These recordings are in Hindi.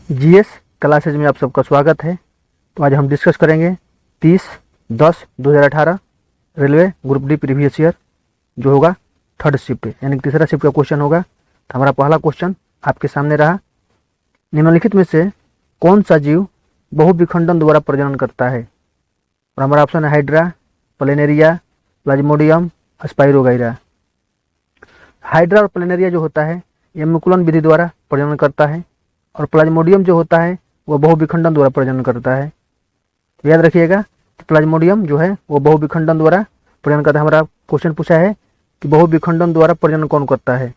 जीएस क्लासेज में आप सबका स्वागत है। तो आज हम डिस्कस करेंगे 30/10/2018 railway group D previous year, जो होगा थर्ड शिफ्ट यानी तीसरा शिफ्ट का क्वेश्चन होगा। तो हमारा पहला क्वेश्चन आपके सामने रहा, निम्नलिखित में से कौन सा जीव बहुविखंडन द्वारा प्रजनन करता है? और हमारा ऑप्शन है hydra, planaria, Plasmodium, spirogyra. Hydra और प्लेनेरिया जो होता है ये मुकुलन विधि द्वारा प्रजनन करता है, और प्लाज्मोडियम जो होता है वो बहुविखंडन द्वारा प्रजनन करता है। तो याद रखिएगा, प्लाज्मोडियम जो है वो बहुविखंडन द्वारा प्रजनन करता है। हमारा क्वेश्चन पूछा है कि बहुविखंडन द्वारा प्रजनन कौन करता है?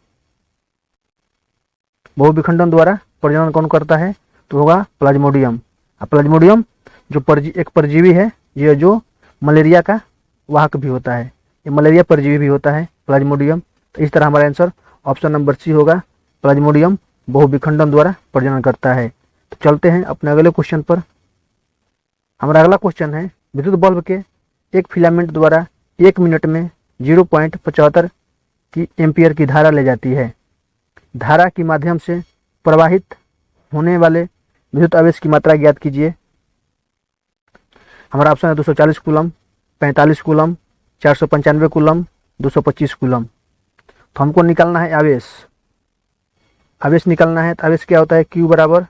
बहुविखंडन द्वारा प्रजनन कौन करता है? तो होगा प्लाज्मोडियम। प्लाज्मोडियम जो एक परजीवी है, ये जो मलेरिया का वाहक भी होता है, ये मलेरिया परजीवी भी होता है प्लाज्मोडियम। तो इस तरह हमारा आंसर ऑप्शन नंबर सी होगा, प्लाज्मोडियम बहुविखंडन द्वारा प्रजनन करता है। तो चलते हैं अपने अगले क्वेश्चन पर। हमारा अगला क्वेश्चन है, विद्युत बल्ब के एक फिलामेंट द्वारा 1 मिनट में 0.75 की एम्पियर की धारा ले जाती है। धारा के माध्यम से प्रवाहित होने वाले विद्युत आवेश की मात्रा ज्ञात कीजिए। हमारा ऑप्शन है 240 कूलम, 45 कूलम, 495 कूलम, 225 कूलम। तो हमको निकालना है आवेश निकालना है। तो आवेश क्या होता है? Q बराबर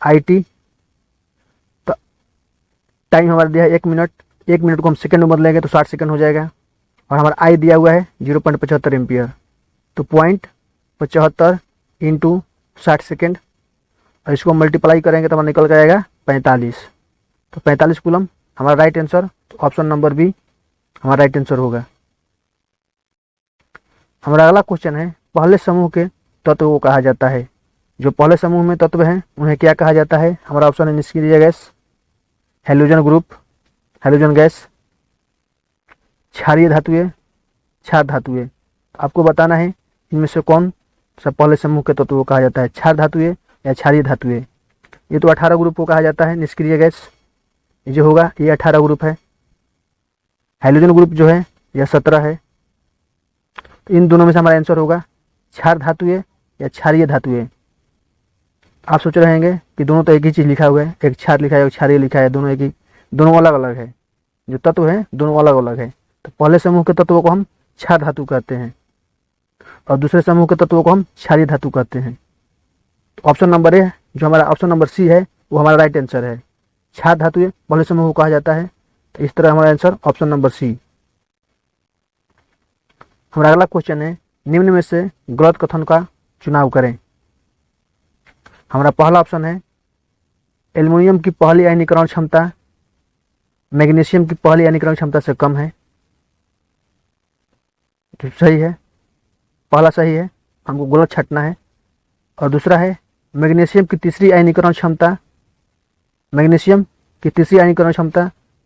IT। तो टाइम हमारा दिया है 1 मिनट, 1 मिनट को हम सेकंड में बदलेंगे तो 60 सेकंड हो जाएगा। और हमारा I दिया हुआ है 0.75 एम्पियर। तो 0.75 इंटू 60 सेकेंड, और इसको मल्टीप्लाई करेंगे तो हमारा निकल जाएगा 45। तो 45 कूलम हमारा राइट आंसर। तो ऑप्शन नंबर बी हमारा राइट आंसर होगा। हमारा अगला क्वेश्चन है, पहले समूह के तत्व को कहा जाता है। जो पहले समूह में तत्व हैं उन्हें क्या कहा जाता है? हमारा ऑप्शन है निष्क्रिय gas, halogen group, halogen gas, क्षारीय धातुएं, क्षार धातुएं। आपको बताना है इनमें से कौन सा पहले समूह के तत्व को कहा जाता है, क्षार धातुएं या क्षारीय धातुएं। ये तो 18 ग्रुप को कहा जाता है निष्क्रिय गैस, ये जो होगा ये 18 ग्रुप है। हेलोजन ग्रुप जो है यह 17 है। तो इन दोनों में से हमारा आंसर होगा क्षार धातुएं या क्षारीय धातुएं। आप सोच रहे होंगे कि दोनों तो एक ही चीज़ लिखा हुआ है, एक क्षार लिखा है एक क्षारीय लिखा है, दोनों एक ही, दोनों अलग अलग है। जो तत्व है दोनों अलग अलग है। तो पहले समूह के तत्वों को हम क्षार धातु कहते हैं और दूसरे समूह के तत्वों को हम क्षारीय धातु कहते हैं। तो ऑप्शन नंबर ए जो हमारा ऑप्शन नंबर सी है वो हमारा राइट आंसर है। क्षार धातुएं पहले समूह को कहा जाता है। तो इस तरह हमारा आंसर ऑप्शन नंबर सी। हमारा अगला क्वेश्चन है, निम्न में से गलत कथन का चुनाव करें। हमारा पहला ऑप्शन है, एल्युमिनियम की पहली आयनीकरण क्षमता मैग्नीशियम की पहली आयनीकरण क्षमता से कम है। तो सही है, पहला सही है, हमको गलत छांटना है। और दूसरा है, मैग्नीशियम की तीसरी आयनीकरण क्षमता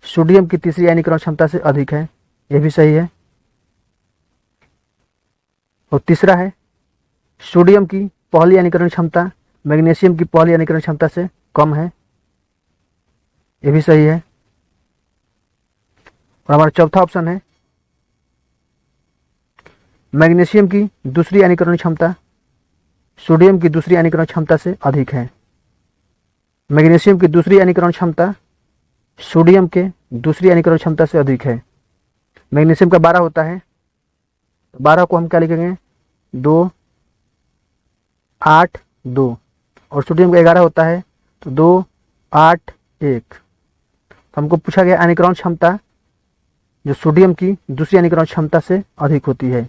सोडियम की तीसरी आयनीकरण क्षमता से अधिक है। यह भी सही है। और तीसरा है, सोडियम की पहली आयनीकरण क्षमता मैग्नीशियम की पहली आयनीकरण क्षमता से कम है। यह भी सही है। और हमारा चौथा ऑप्शन है, मैग्नीशियम की दूसरी आयनीकरण क्षमता सोडियम की दूसरी आयनीकरण क्षमता से अधिक है। मैग्नीशियम की दूसरी आयनीकरण क्षमता सोडियम के दूसरी आयनीकरण क्षमता से अधिक है। मैग्नीशियम का 12 होता है, 12 को हम क्या लिखेंगे? 2 8 2। और सोडियम का 11 होता है, तो 2 8 1। तो हमको पूछा गया आयनीकरण क्षमता जो सोडियम की दूसरी आयनीकरण क्षमता से अधिक होती है।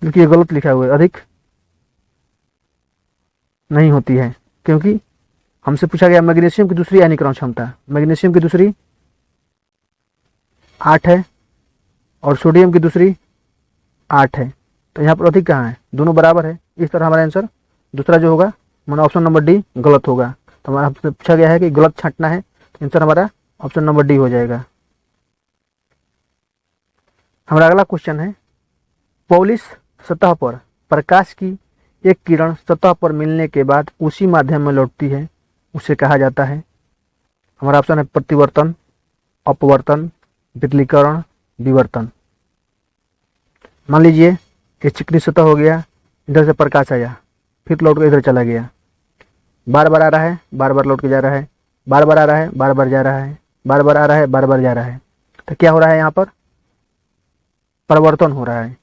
क्योंकि ये गलत लिखा हुआ है, अधिक नहीं होती है, क्योंकि हमसे पूछा गया मैग्नीशियम की दूसरी आयनीकरण क्षमता, मैग्नीशियम की दूसरी 8 है और सोडियम की दूसरी 8 है। तो यहाँ पर अधिक कहाँ है? दोनों बराबर है। इस तरह हमारा आंसर दूसरा जो होगा हमारा ऑप्शन नंबर डी गलत होगा। तो हमारा हमसे पूछा गया है कि गलत छांटना है, तो आंसर हमारा ऑप्शन नंबर डी हो जाएगा। हमारा अगला क्वेश्चन है, पॉलिश सतह पर प्रकाश की एक किरण सतह पर मिलने के बाद उसी माध्यम में लौटती है, उसे कहा जाता है। हमारा ऑप्शन है प्रतिवर्तन, अपवर्तन, विदलीकरण, विवर्तन। मान लीजिए कि चिकनी सतह हो गया, इधर से प्रकाश आया, फिर लौट कर इधर चला गया, बार बार आ रहा है, बार बार लौट के जा रहा है, बार बार आ रहा है, बार बार जा रहा है, बार बार आ रहा है, बार बार जा रहा है। तो क्या हो रहा है यहाँ पर? परिवर्तन हो रहा है।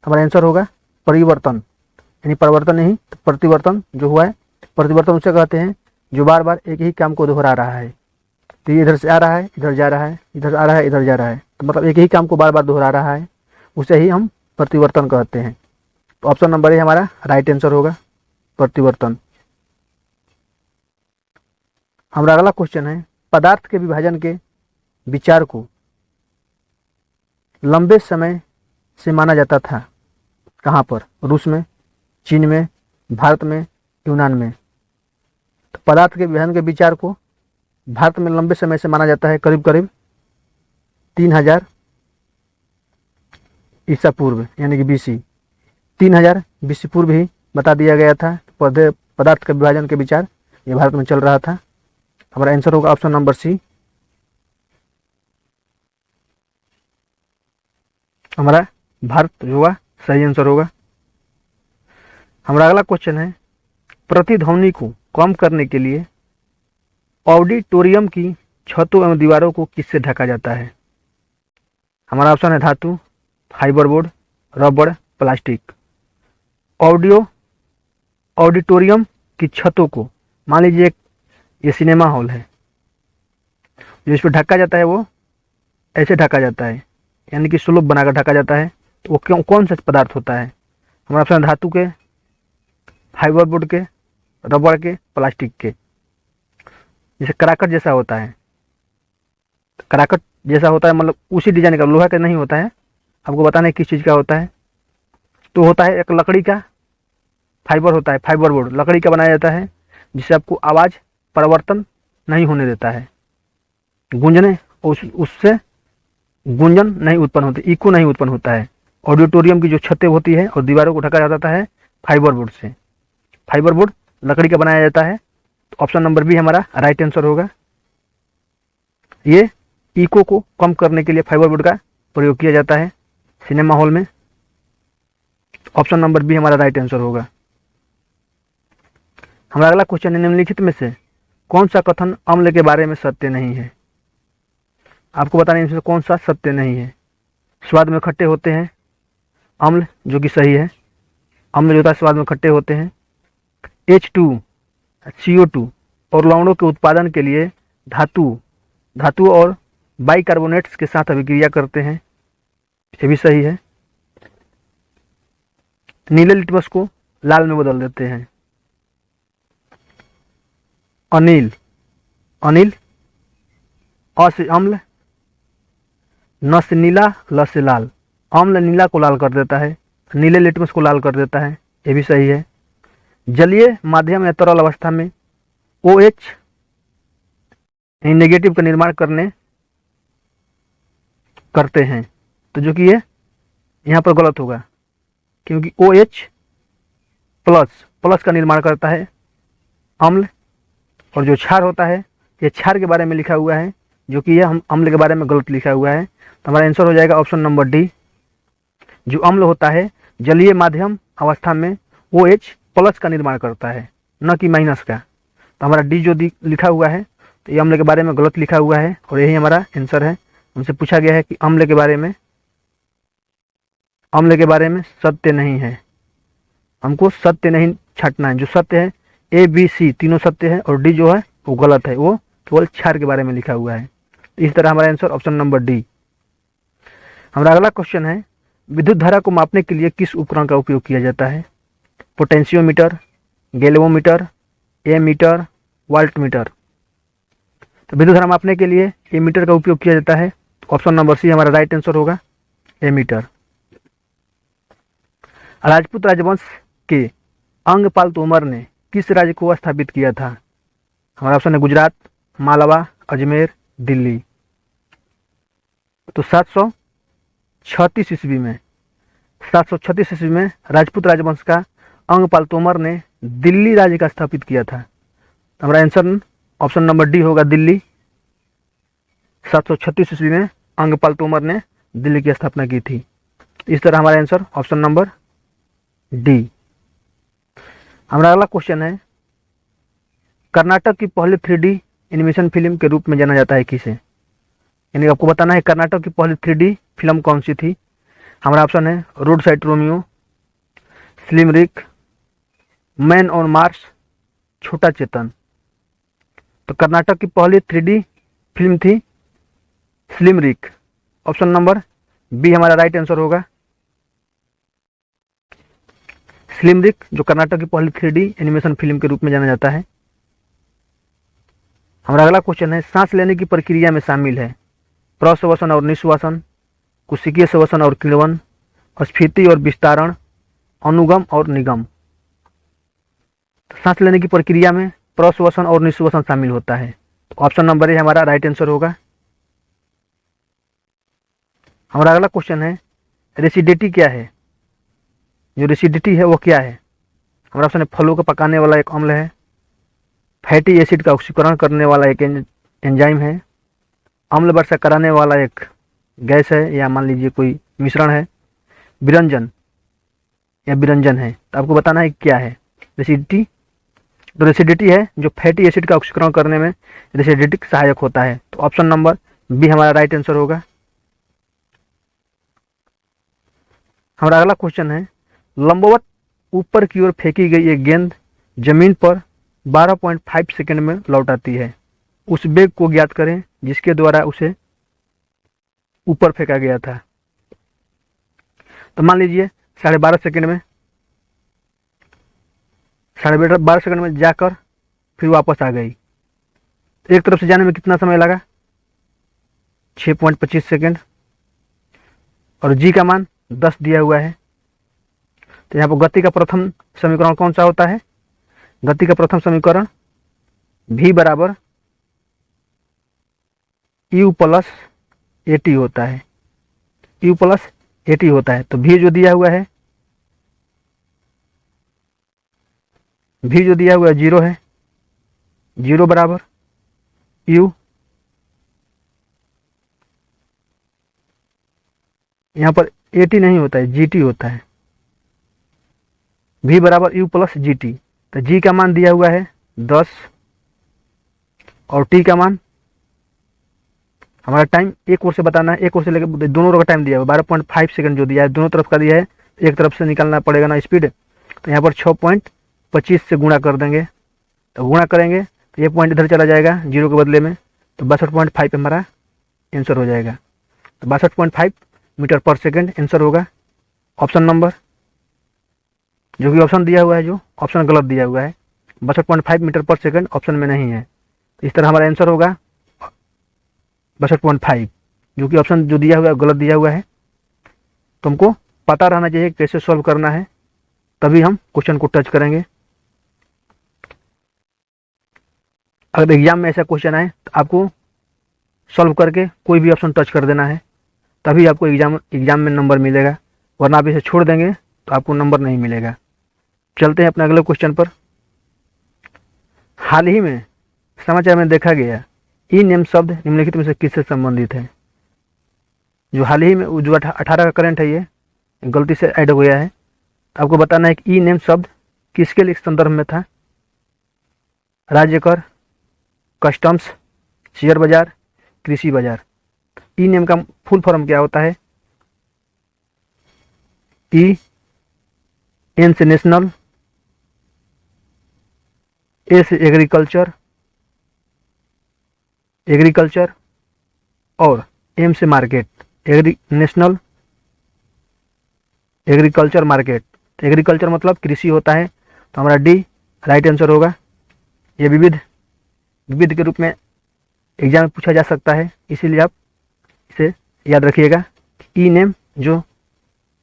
हमारा आंसर होगा परिवर्तन, यानी परिवर्तन नहीं तो प्रतिवर्तन जो हुआ है। प्रतिवर्तन उसे कहते हैं जो बार बार एक ही काम को दोहरा रहा है। तो ये इधर से आ रहा है, इधर जा रहा है, इधर आ रहा है, इधर जा रहा है, तो मतलब एक ही काम को बार बार दोहरा रहा है, उसे ही हम प्रतिवर्तन कहते हैं। तो ऑप्शन नंबर ए हमारा राइट आंसर होगा, प्रतिवर्तन। हमारा अगला क्वेश्चन है, पदार्थ के विभाजन के विचार को लंबे समय से माना जाता था। कहाँ पर? रूस में, चीन में, भारत में, यूनान में। तो पदार्थ के विभाजन के विचार को भारत में लंबे समय से माना जाता है, करीब करीब 3000 ईसा पूर्व, यानी कि बीसी 3000 बीसी पूर्व ही बता दिया गया था। पदार्थ के विभाजन के विचार ये भारत में चल रहा था। हमारा आंसर होगा ऑप्शन नंबर सी, हमारा भारत होगा सही आंसर होगा। हमारा अगला क्वेश्चन है, प्रतिध्वनि को कम करने के लिए ऑडिटोरियम की छतों एवं दीवारों को किससे ढका जाता है? हमारा ऑप्शन है धातु, फाइबरबोर्ड, रबड़, प्लास्टिक। ऑडिटोरियम की छतों को, मान लीजिए ये सिनेमा हॉल है, जो इस पर ढका जाता है वो ऐसे ढका जाता है, यानी कि स्लोप बनाकर ढका जाता है। तो वो कौन सा पदार्थ होता है? हमारा ऑप्शन धातु के, फाइबरबोर्ड के, रबड़ के, प्लास्टिक के। जैसे कराकट जैसा होता है, कराकट जैसा होता है मतलब उसी डिजाइन का, लोहा का नहीं होता है। आपको बताना है किस चीज़ का होता है। तो होता है एक लकड़ी का फाइबर होता है, फाइबरबोर्ड लकड़ी का बनाया जाता है, जिससे आपको आवाज़ परिवर्तन नहीं होने देता है, गूंजने उससे गूंजन नहीं उत्पन्न होती, इको नहीं उत्पन्न होता है। ऑडिटोरियम की जो छतें होती है और दीवारों को ढका जाता है फाइबरबोर्ड से। फाइबरबोर्ड लकड़ी का बनाया जाता है। तो ऑप्शन नंबर बी हमारा राइट आंसर होगा। ये इको को कम करने के लिए फाइबरबोर्ड का प्रयोग किया जाता है सिनेमा हॉल में। ऑप्शन नंबर बी हमारा राइट आंसर होगा। हमारा अगला क्वेश्चन है, निम्नलिखित में से कौन सा कथन अम्ल के बारे में सत्य नहीं है? आपको बताना है इसमें कौन सा सत्य नहीं है। स्वाद में खट्टे होते हैं अम्ल, जो कि सही है। अम्ल जो होता है स्वाद में खट्टे होते हैं। H2 CO2 और लवणों के उत्पादन के लिए धातु और बाइकार्बोनेट्स के साथ अभिक्रिया करते हैं, ये भी सही है। नीले लिटमस को लाल में बदल देते हैं। अनिल अ से अम्ल, न से नीला, ल से लाल। अम्ल नीला को लाल कर देता है, नीले लिटमस को लाल कर देता है, ये भी सही है। जलीय माध्यम या तरल अवस्था में OH नेगेटिव का निर्माण करते हैं, तो जो कि ये यहाँ पर गलत होगा, क्योंकि OH प्लस का निर्माण करता है अम्ल। और जो क्षार होता है ये क्षार के बारे में लिखा हुआ है, जो कि यह अम्ल के बारे में गलत लिखा हुआ है। तो हमारा आंसर हो जाएगा ऑप्शन नंबर डी। जो अम्ल होता है जलीय माध्यम अवस्था में OH प्लस का निर्माण करता है, न कि माइनस का। तो हमारा डी जो लिखा हुआ है तो ये अम्ल के बारे में गलत लिखा हुआ है और यही हमारा आंसर है। हमसे पूछा गया है कि अम्ल के बारे में सत्य नहीं है, हमको सत्य नहीं छांटना है। जो सत्य है ABC तीनों सत्य है और डी जो है वो गलत है, वो केवल क्षार के बारे में लिखा हुआ है। इस तरह हमारा आंसर ऑप्शन नंबर डी। हमारा अगला क्वेश्चन है, विद्युत धारा को मापने के लिए किस उपकरण का उपयोग किया जाता है? Potentiometer, galvanometer, ammeter, voltmeter. तो विद्युत धारा मापने के लिए एमीटर का उपयोग किया जाता है। तो ऑप्शन नंबर सी हमारा राइट आंसर होगा, एमीटर। राजपूत राजवंश के अंगपाल तोमर ने किस राज्य को स्थापित किया था? हमारा ऑप्शन है गुजरात, मालवा, अजमेर, दिल्ली। तो 736 ईस्वी में राजपूत राजवंश का अंगपाल तोमर ने दिल्ली राज्य का स्थापित किया था। हमारा आंसर ऑप्शन नंबर डी होगा, दिल्ली। 736 ईस्वी में अंगपाल तोमर ने दिल्ली की स्थापना की थी। इस तरह हमारा आंसर ऑप्शन नंबर डी। हमारा अगला क्वेश्चन है, कर्नाटक की पहली 3D एनिमेशन फिल्म के रूप में जाना जाता है किसे? यानी आपको बताना है कर्नाटक की पहली 3D फिल्म कौन सी थी। हमारा ऑप्शन है road side Romeo, slim Rick, man on Mars, छोटा चेतन। तो कर्नाटक की पहली 3D फिल्म थी स्लिम रिक। ऑप्शन नंबर बी हमारा राइट आंसर होगा, स्लिम रिक, जो कर्नाटक की पहली 3D एनिमेशन फिल्म के रूप में जाना जाता है। हमारा अगला क्वेश्चन है, सांस लेने की प्रक्रिया में शामिल है प्रश्वसन और निश्वासन, कोशिकीय श्वसन और किण्वन, स्फीति और विस्तारण, अनुगम और निगम। तो सांस लेने की प्रक्रिया में प्रश्वसन और निश्वासन शामिल होता है। तो ऑप्शन नंबर ए हमारा राइट आंसर होगा। हमारा अगला क्वेश्चन है, रेसिडिटी क्या है? जो रेसिडिटी है वो क्या है? हमारा ऑप्शन है फलों को पकाने वाला एक अम्ल है, फैटी एसिड का ऑक्सीकरण करने वाला एक एंजाइम है, अम्ल वर्षा कराने वाला एक गैस है, या मान लीजिए कोई मिश्रण है, विरंजन या विरंजन है। तो आपको बताना है क्या है रेसिडिटी। तो रेसिडिटी है जो फैटी एसिड का ऑक्सीकरण करने में रेसिडिटिक सहायक होता है। तो ऑप्शन नंबर बी हमारा राइट आंसर होगा। हमारा अगला क्वेश्चन है, लंबवत ऊपर की ओर फेंकी गई एक गेंद जमीन पर 12.5 सेकंड में लौट आती है। उस वेग को ज्ञात करें जिसके द्वारा उसे ऊपर फेंका गया था। तो मान लीजिए 12.5 सेकंड में, 12.5 सेकंड में जाकर फिर वापस आ गई। एक तरफ से जाने में कितना समय लगा? 6.25 सेकंड, और जी का मान 10 दिया हुआ है। तो यहाँ पर गति का प्रथम समीकरण कौन सा होता है? गति का प्रथम समीकरण v बराबर u प्लस AT होता है, u प्लस AT होता है। तो v जो दिया हुआ है, v जो दिया हुआ है 0 है, 0 बराबर u, यहाँ पर AT नहीं होता है, GT होता है। v बराबर u प्लस GT। तो g का मान दिया हुआ है 10 और t का मान, हमारा टाइम एक ओर से बताना है, एक ओर से लेकर दोनों ओर का टाइम दिया हुआ 12.5 सेकंड जो दिया है, दोनों तरफ का दिया है, एक तरफ से निकालना पड़ेगा ना स्पीड। तो यहाँ पर 6.25 से गुणा कर देंगे। तो गुणा करेंगे तो ये पॉइंट इधर चला जाएगा 0 के बदले में, तो 62.5 हमारा आंसर हो जाएगा। तो 62.5 मीटर पर सेकंड आंसर होगा। ऑप्शन नंबर, जो कि ऑप्शन दिया हुआ है, जो ऑप्शन गलत दिया हुआ है, 62.5 मीटर पर सेकंड ऑप्शन में नहीं है। तो इस तरह हमारा आंसर होगा 62.5, जो कि ऑप्शन जो दिया हुआ है गलत दिया हुआ है। तो हमको पता रहना चाहिए कैसे सॉल्व करना है, तभी हम क्वेश्चन को टच करेंगे। अगर एग्जाम में ऐसा क्वेश्चन आए तो आपको सॉल्व करके कोई भी ऑप्शन टच कर देना है, तभी आपको एग्जाम में नंबर मिलेगा, वरना आप इसे छोड़ देंगे तो आपको नंबर नहीं मिलेगा। चलते हैं अपने अगले क्वेश्चन पर। हाल ही में समाचार में देखा गया ई नेम शब्द निम्नलिखित में से किससे संबंधित है? जो हाल ही में जो 18 का करंट है, ये गलती से ऐड हो गया है। आपको बताना है कि ई नेम शब्द किसके लिए संदर्भ में था? राज्य कर, कस्टम्स, शेयर बाजार, कृषि बाजार। ई नेम का फुल फॉर्म क्या होता है? ई एन से नेशनल, ए से एग्रीकल्चर और एम से market, national agriculture market. Agriculture मतलब कृषि होता है, तो हमारा डी राइट आंसर होगा। ये विविध के रूप में एग्जाम में पूछा जा सकता है, इसीलिए आप इसे याद रखिएगा। ई नेम जो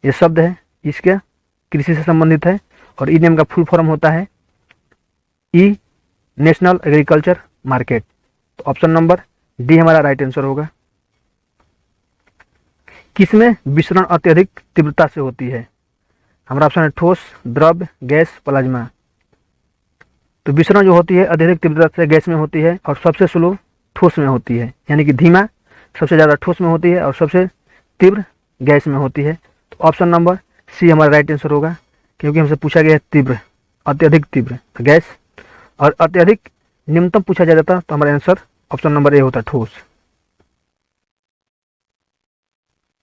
ये शब्द है इसके कृषि से संबंधित है, और ई नेम का फुल फॉर्म होता है ई नेशनल एग्रीकल्चर मार्केट। तो ऑप्शन नंबर डी हमारा राइट आंसर होगा। किसमें विसरण अत्यधिक तीव्रता से होती है? हमारा ऑप्शन है ठोस, द्रव, गैस, प्लाज्मा। तो विसरण जो होती है अत्यधिक तीव्रता से गैस में होती है, और सबसे स्लो ठोस में होती है, यानी कि धीमा सबसे ज़्यादा ठोस में होती है और सबसे तीव्र गैस में होती है। तो ऑप्शन नंबर सी हमारा राइट आंसर होगा, क्योंकि हमसे पूछा गया है तीव्र। अत्यधिक तीव्र गैस, और अत्यधिक निम्नतम पूछा जाता तो हमारा आंसर ऑप्शन नंबर ए होता ठोस।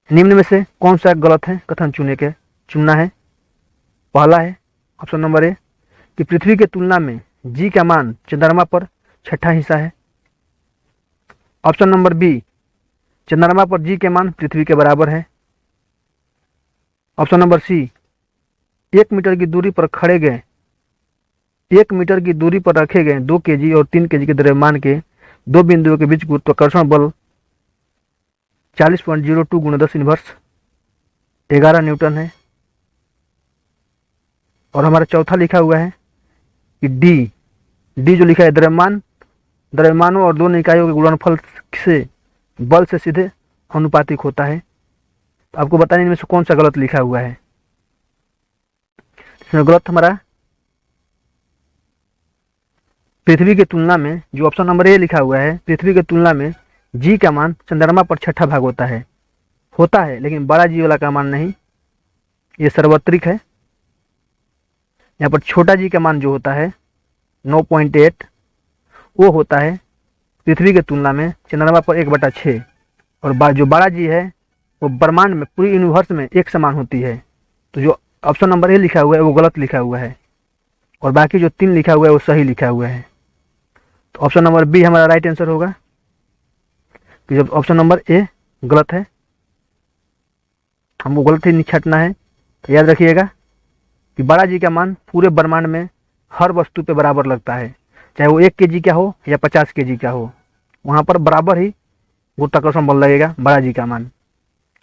निम्न में से कौन सा गलत है कथन चुनना है। पहला है ऑप्शन नंबर ए कि पृथ्वी के तुलना में जी का मान चंद्रमा पर छठा हिस्सा है। ऑप्शन नंबर बी चंद्रमा पर जी के मान पृथ्वी के बराबर है। ऑप्शन नंबर सी 1 मीटर की दूरी पर खड़े गए 1 मीटर की दूरी पर रखे गए 2 केजी और 3 केजी के द्रव्यमान के दो बिंदुओं के बीच गुरुत्वाकर्षण बल 40.02 गुणा 10 इनवर्स 11 न्यूटन है। और हमारा चौथा लिखा हुआ है कि डी जो लिखा है द्रव्यमानों और दोनों इकाइयों के गुणनफल से बल से सीधे अनुपातिक होता है। तो आपको बताने इनमें से कौन सा गलत लिखा हुआ है। इसमें गलत हमारा पृथ्वी की तुलना में, जो ऑप्शन नंबर ए लिखा हुआ है, पृथ्वी की तुलना में जी का मान चंद्रमा पर छठा भाग होता है लेकिन बड़ा जी वाला का मान नहीं, ये सार्वत्रिक है। यहाँ पर छोटा जी का मान जो होता है 9.8 वो होता है पृथ्वी की तुलना में चंद्रमा पर 1/6, और जो बड़ा जी है वो ब्रह्मांड में पूरी यूनिवर्स में एक समान होती है। तो जो ऑप्शन नंबर ए लिखा हुआ है वो गलत लिखा हुआ है, और बाकी जो 3 लिखा हुआ है वो सही लिखा हुआ है। तो ऑप्शन नंबर बी हमारा राइट आंसर होगा, कि जब ऑप्शन नंबर ए गलत है हमको गलत ही नहीं छाटना है। तो याद रखिएगा कि बड़ा जी का मान पूरे ब्रह्मांड में हर वस्तु पे बराबर लगता है, चाहे वो 1 केजी का हो या 50 केजी का हो, वहाँ पर बराबर ही गुरुत्वाकर्षण बल लगेगा बड़ा जी का मान।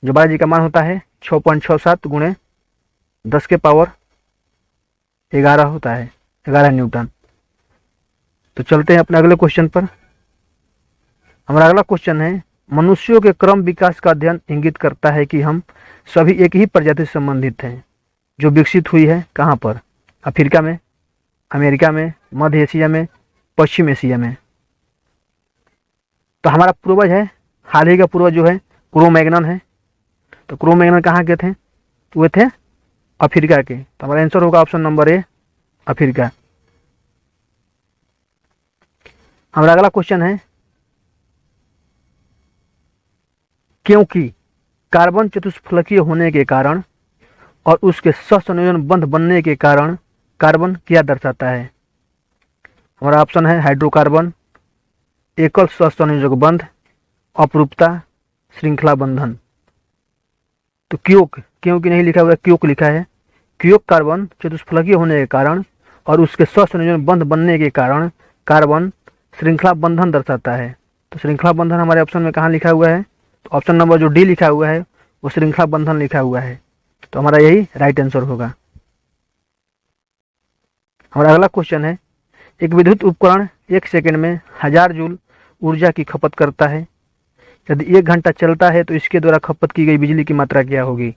जो बड़ा जी का मान होता है 6.67 गुणे 10 के पावर 11 होता है, 11 न्यूटन। तो चलते हैं अपने अगले क्वेश्चन पर। हमारा अगला क्वेश्चन है, मनुष्यों के क्रम विकास का अध्ययन इंगित करता है कि हम सभी एक ही प्रजाति से संबंधित हैं, जो विकसित हुई है कहाँ पर। अफ्रीका में, अमेरिका में, मध्य एशिया में, पश्चिम एशिया में। तो हमारा पूर्वज है, हाल ही का पूर्वज जो है क्रो-मैग्नन है। तो क्रो-मैग्नन कहाँ के थे, तो वे थे अफ्रीका के। तो हमारा आंसर होगा ऑप्शन नंबर ए अफ्रीका। हमारा अगला क्वेश्चन है, क्योंकि कार्बन चतुष्फलकीय होने के कारण और उसके सहसंयोजन बंध बनने के कारण कार्बन क्या दर्शाता है। हमारा ऑप्शन है हाइड्रोकार्बन, एकल सहसंयोजक बंध, अपरूपता, श्रृंखला बंधन। तो क्योंकि नहीं लिखा हुआ है, क्योंकि लिखा है। क्योंकि कार्बन चतुष्फलकीय होने के कारण और उसके सहसंयोजन बंध बनने के कारण कार्बन श्रृंखला बंधन दर्शाता है। तो श्रृंखला बंधन हमारे ऑप्शन में कहाँ लिखा हुआ है, तो ऑप्शन नंबर जो डी लिखा हुआ है वो श्रृंखला बंधन लिखा हुआ है। तो हमारा यही राइट आंसर होगा। हमारा अगला क्वेश्चन है, एक विद्युत उपकरण 1 सेकंड में 1000 जूल ऊर्जा की खपत करता है। यदि 1 घंटा चलता है तो इसके द्वारा खपत की गई बिजली की मात्रा क्या होगी।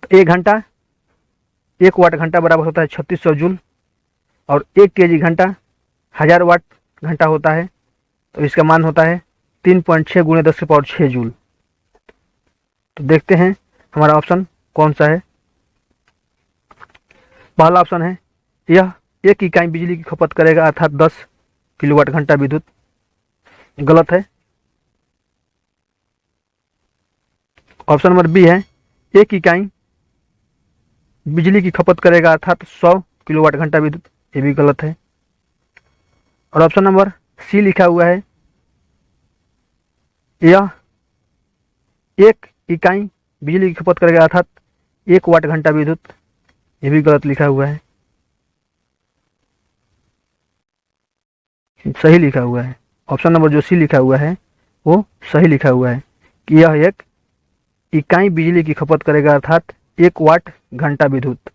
तो 1 वाट घंटा बराबर होता है 3600 जूल, और 1 केजी घंटा 1000 वाट घंटा होता है। तो इसका मान होता है 3.6 गुणे 10 के पावर 6 जूल। तो देखते हैं हमारा ऑप्शन कौन सा है। पहला ऑप्शन है, यह 1 इकाई बिजली की खपत करेगा, अर्थात 10 किलोवाट घंटा विद्युत। गलत है। ऑप्शन नंबर बी है, 1 इकाई बिजली की खपत करेगा, अर्थात 100 किलोवाट घंटा विद्युत। ये भी गलत है। और ऑप्शन नंबर सी लिखा हुआ है, यह 1 इकाई बिजली की खपत करेगा, अर्थात 1 वाट घंटा विद्युत। ये भी गलत लिखा हुआ है। सही लिखा हुआ है। ऑप्शन नंबर जो सी लिखा हुआ है वो सही लिखा हुआ है कि यह 1 इकाई बिजली की खपत करेगा, अर्थात 1 वाट घंटा विद्युत।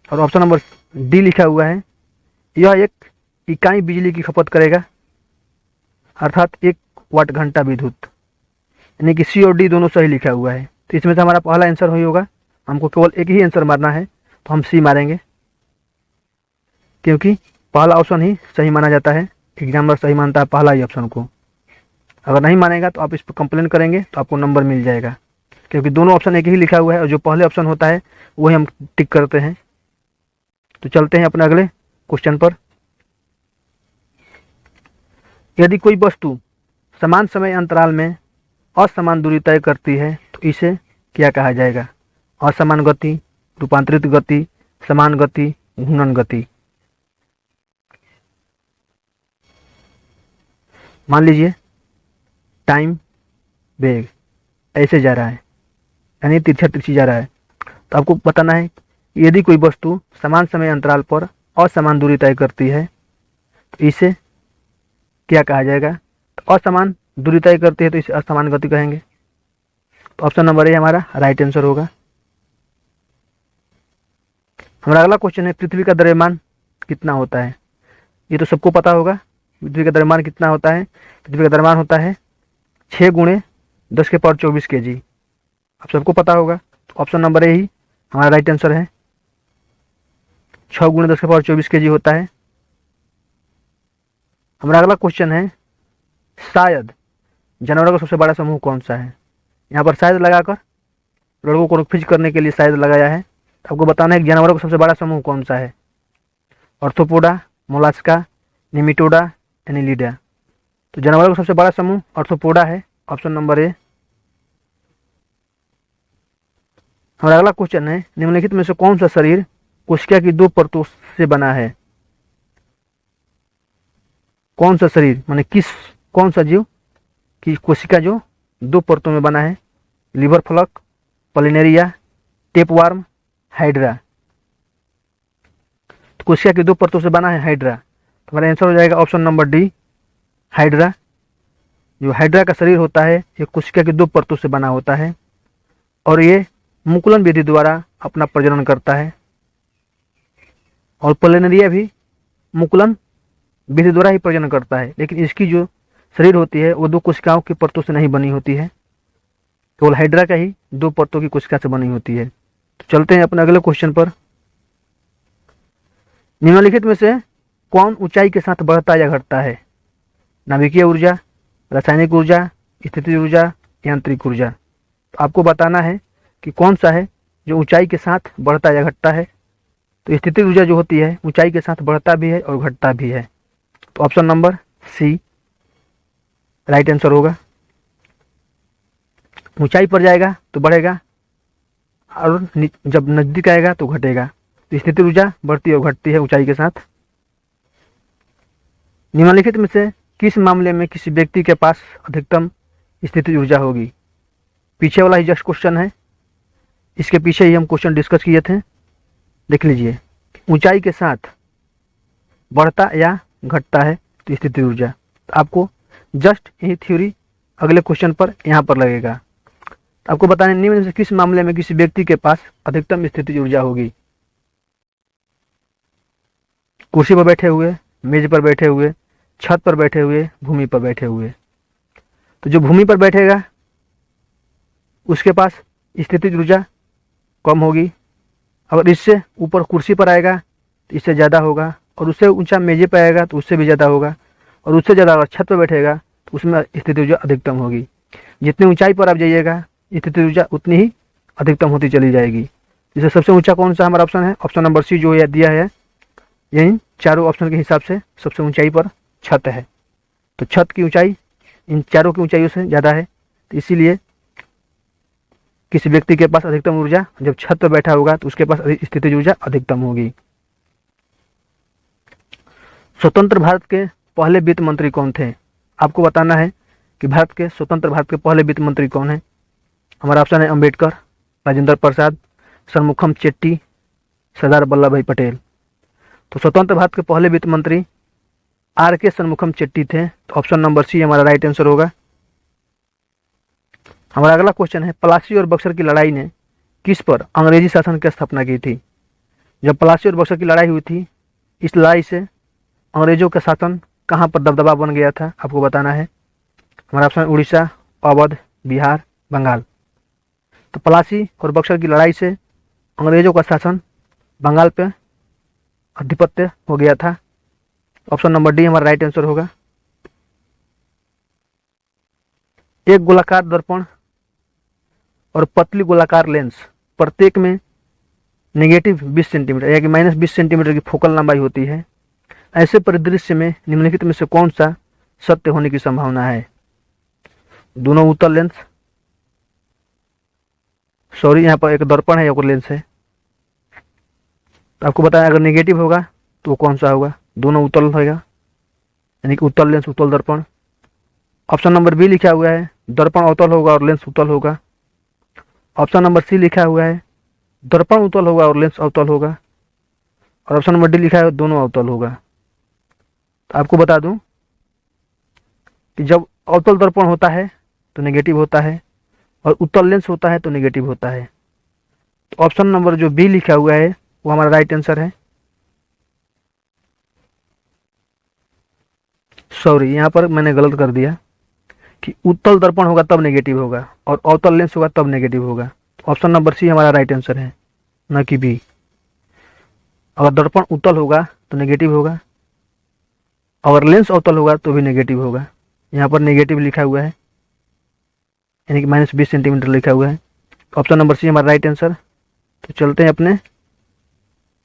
और ऑप्शन नंबर डी लिखा हुआ है, यह 1 इकाई बिजली की खपत करेगा, अर्थात 1 वाट घंटा विद्युत। यानी कि सी और डी दोनों सही लिखा हुआ है। तो इसमें से हमारा पहला आंसर वही होगा। हमको केवल एक ही आंसर मारना है, तो हम सी मारेंगे, क्योंकि पहला ऑप्शन ही सही माना जाता है। एग्जामिनर सही मानता है पहला ही ऑप्शन को। अगर नहीं मानेगा तो आप इस पर कंप्लेन करेंगे तो आपको नंबर मिल जाएगा, क्योंकि दोनों ऑप्शन एक ही लिखा हुआ है और जो पहले ऑप्शन होता है वही हम टिक करते हैं। तो चलते हैं अपने अगले क्वेश्चन पर। यदि कोई वस्तु समान समय अंतराल में असमान दूरी तय करती है तो इसे क्या कहा जाएगा? असमान गति, रूपांतरित गति, समान गति, घूर्णन गति। मान लीजिए टाइम वेग ऐसे जा रहा है, यानी तिरछा तिरछी जा रहा है, तो आपको बताना है यदि कोई वस्तु समान समय अंतराल पर असमान दूरी तय करती है तो इसे क्या कहा जाएगा? तो असमान दूरी तय करती है तो इसे असमान गति कहेंगे। तो ऑप्शन नंबर ए हमारा राइट आंसर होगा। हमारा अगला क्वेश्चन है पृथ्वी का द्रव्यमान कितना होता है? ये तो सबको पता होगा, पृथ्वी का द्रव्यमान कितना होता है? पृथ्वी का द्रव्यमान होता है 6 × 10⁻24 kg। आप सबको पता होगा, तो ऑप्शन नंबर ए ही हमारा राइट आंसर है। 6 × 10⁻24 kg होता है। हमारा अगला क्वेश्चन है शायद जानवरों का सबसे बड़ा समूह कौन सा है? यहाँ पर शायद लगाकर लड़कों को फिज करने के लिए शायद लगाया है। आपको बताना है कि जानवरों का सबसे बड़ा समूह कौन सा है? Arthropoda, mollusca, nematoda, annelida. तो जानवरों का सबसे बड़ा समूह ऑर्थोपोडा है, ऑप्शन नंबर ए। हमारा अगला क्वेश्चन है निम्नलिखित में से कौन सा शरीर कोशिका की 2 परतों से बना है? कौन सा शरीर माने कौन सा जीव की कोशिका जो 2 परतों में बना है? Liver fluke, planaria, tapeworm, hydra. तो कोशिका की 2 परतों से बना है हाइड्रा। तो हमारा आंसर हो जाएगा ऑप्शन नंबर डी, हाइड्रा। जो हाइड्रा का शरीर होता है ये कोशिका की 2 परतों से बना होता है और ये मुकुलन विधि द्वारा अपना प्रजनन करता है। और पलिनेरिया भी मुकुलन विधि द्वारा ही प्रजनन करता है, लेकिन इसकी जो शरीर होती है वो 2 कोशिकाओं की परतों से नहीं बनी होती है, केवल हाइड्रा का ही 2 परतों की कोशिका से बनी होती है। तो चलते हैं अपने अगले क्वेश्चन पर। निम्नलिखित में से कौन ऊंचाई के साथ बढ़ता या घटता है? नाभिकीय ऊर्जा, रासायनिक ऊर्जा, स्थितिज ऊर्जा, यांत्रिक ऊर्जा। तो आपको बताना है कि कौन सा है जो ऊंचाई के साथ बढ़ता या घटता है। तो स्थितिज ऊर्जा जो होती है ऊंचाई के साथ बढ़ता भी है और घटता भी है। तो option number C right answer होगा। ऊंचाई पर जाएगा तो बढ़ेगा और जब नजदीक आएगा तो घटेगा। तो स्थितिज ऊर्जा बढ़ती और घटती है ऊंचाई के साथ। निम्नलिखित में से किस मामले में किसी व्यक्ति के पास अधिकतम स्थितिज ऊर्जा होगी? पीछे वाला ही जस्ट क्वेश्चन है, इसके पीछे ही हम क्वेश्चन डिस्कस किए थे, देख लीजिए। ऊंचाई के साथ बढ़ता या घटता है तो स्थितिज ऊर्जा। तो आपको जस्ट यही थ्योरी अगले क्वेश्चन पर यहाँ पर लगेगा। आपको बताने निम्न में से किस मामले में किसी व्यक्ति के पास अधिकतम स्थितिज ऊर्जा होगी? कुर्सी पर बैठे हुए, मेज पर बैठे हुए, छत पर बैठे हुए, भूमि पर बैठे हुए। तो जो भूमि पर बैठेगा उसके पास स्थितिज ऊर्जा कम होगी। अगर इससे ऊपर कुर्सी पर आएगा तो इससे ज़्यादा होगा, और उससे ऊंचा मेजे पर आएगा तो उससे भी ज़्यादा होगा, और उससे ज़्यादा अगर छत पर बैठेगा तो उसमें स्थितिज ऊर्जा अधिकतम होगी। जितनी ऊंचाई पर आप जाइएगा स्थितिज ऊर्जा उतनी ही अधिकतम होती चली जाएगी। जैसे सबसे ऊंचा कौन सा हमारा ऑप्शन है? ऑप्शन नंबर सी जो यह दिया है, यही चारों ऑप्शन के हिसाब से सबसे ऊंचाई पर छत है। तो छत की ऊंचाई इन चारों की ऊंचाइयों से ज़्यादा है, तो इसीलिए किसी व्यक्ति के पास अधिकतम ऊर्जा जब छत पर बैठा होगा तो उसके पास स्थितिज ऊर्जा अधिकतम होगी। स्वतंत्र भारत के पहले वित्त मंत्री कौन थे? आपको बताना है कि स्वतंत्र भारत के पहले वित्त मंत्री कौन है। हमारा ऑप्शन है अंबेडकर, राजेंद्र प्रसाद, षणमुखम चेट्टी, सरदार वल्लभ भाई पटेल। तो स्वतंत्र भारत के पहले वित्त मंत्री R.K. षणमुखम चेट्टी थे। तो ऑप्शन नंबर सी हमारा राइट आंसर होगा। हमारा अगला क्वेश्चन है पलासी और बक्सर की लड़ाई ने किस पर अंग्रेजी शासन की स्थापना की थी? जब पलासी और बक्सर की लड़ाई हुई थी, इस लड़ाई से अंग्रेजों का शासन कहाँ पर दबदबा बन गया था? आपको बताना है। हमारा ऑप्शन उड़ीसा, अवध, बिहार, बंगाल। तो पलासी और बक्सर की लड़ाई से अंग्रेजों का शासन बंगाल पे आधिपत्य हो गया था। ऑप्शन नंबर डी हमारा राइट आंसर होगा। एक गोलाकार दर्पण और पतली गोलाकार लेंस, प्रत्येक में नेगेटिव 20 सेंटीमीटर या कि -20 सेंटीमीटर की फोकल लंबाई होती है। ऐसे परिदृश्य में निम्नलिखित में से कौन सा सत्य होने की संभावना है? दोनों उत्तल लेंस, सॉरी यहाँ पर एक दर्पण है या कोई लेंस है। तो आपको बताया अगर नेगेटिव होगा तो वो कौन सा होगा? दोनों उत्तल होगा, यानी कि उत्तल लेंस उत्तल दर्पण। ऑप्शन नंबर बी लिखा हुआ है दर्पण अवतल होगा और लेंस उत्तल होगा। ऑप्शन नंबर सी लिखा हुआ है दर्पण उत्तल होगा और लेंस अवतल होगा। और ऑप्शन नंबर डी लिखा है दोनों अवतल होगा। तो आपको बता दूं कि जब अवतल दर्पण होता है तो नेगेटिव होता है और उत्तल लेंस होता है तो नेगेटिव होता है। तो ऑप्शन नंबर जो बी लिखा हुआ है वो हमारा राइट आंसर है। सॉरी, यहाँ पर मैंने गलत कर दिया कि उत्तल दर्पण होगा तब नेगेटिव होगा और अवतल लेंस होगा तब नेगेटिव होगा। ऑप्शन नंबर सी हमारा राइट आंसर है, न कि बी। अगर दर्पण उत्तल होगा तो नेगेटिव होगा, अगर लेंस अवतल होगा तो भी नेगेटिव होगा। यहाँ पर नेगेटिव लिखा हुआ है, यानी कि -20 सेंटीमीटर लिखा हुआ है। ऑप्शन नंबर सी हमारा राइट आंसर। तो चलते हैं अपने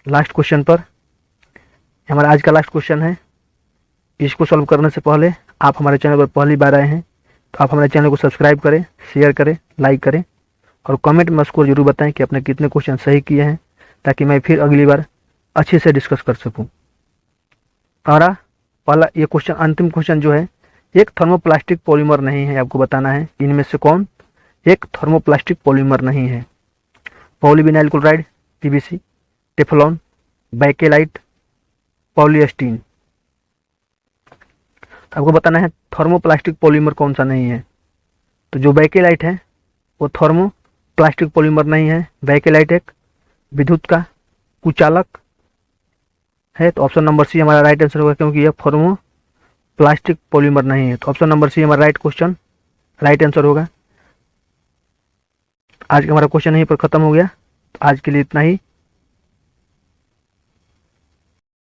लास्ट क्वेश्चन पर। हमारा आज का लास्ट क्वेश्चन है। इसको सॉल्व करने से पहले आप हमारे चैनल पर पहली बार आए हैं तो आप हमारे चैनल को सब्सक्राइब करें, शेयर करें, लाइक करें और कमेंट में स्कोर जरूर बताएं कि आपने कितने क्वेश्चन सही किए हैं, ताकि मैं फिर अगली बार अच्छे से डिस्कस कर सकूं। हमारा पहला ये क्वेश्चन, अंतिम क्वेश्चन जो है, एक थर्मोप्लास्टिक पॉलीमर नहीं है। आपको बताना है इनमें से कौन एक थर्मोप्लास्टिक पॉलीमर नहीं है। Polyvinyl chloride, PVC, Teflon, Bakelite, polystyrene. आपको बताना है थर्मोप्लास्टिक पॉलीमर कौन सा नहीं है। तो जो बैकेलाइट है वो थर्मोप्लास्टिक पॉलीमर नहीं है। बैकेलाइट एक विद्युत का कुचालक है। तो ऑप्शन नंबर सी हमारा राइट आंसर होगा, क्योंकि यह थर्मोप्लास्टिक पॉलीमर नहीं है। तो ऑप्शन नंबर सी हमारा राइट आंसर होगा। आज का हमारा क्वेश्चन यहीं पर खत्म हो गया। तो आज के लिए इतना ही।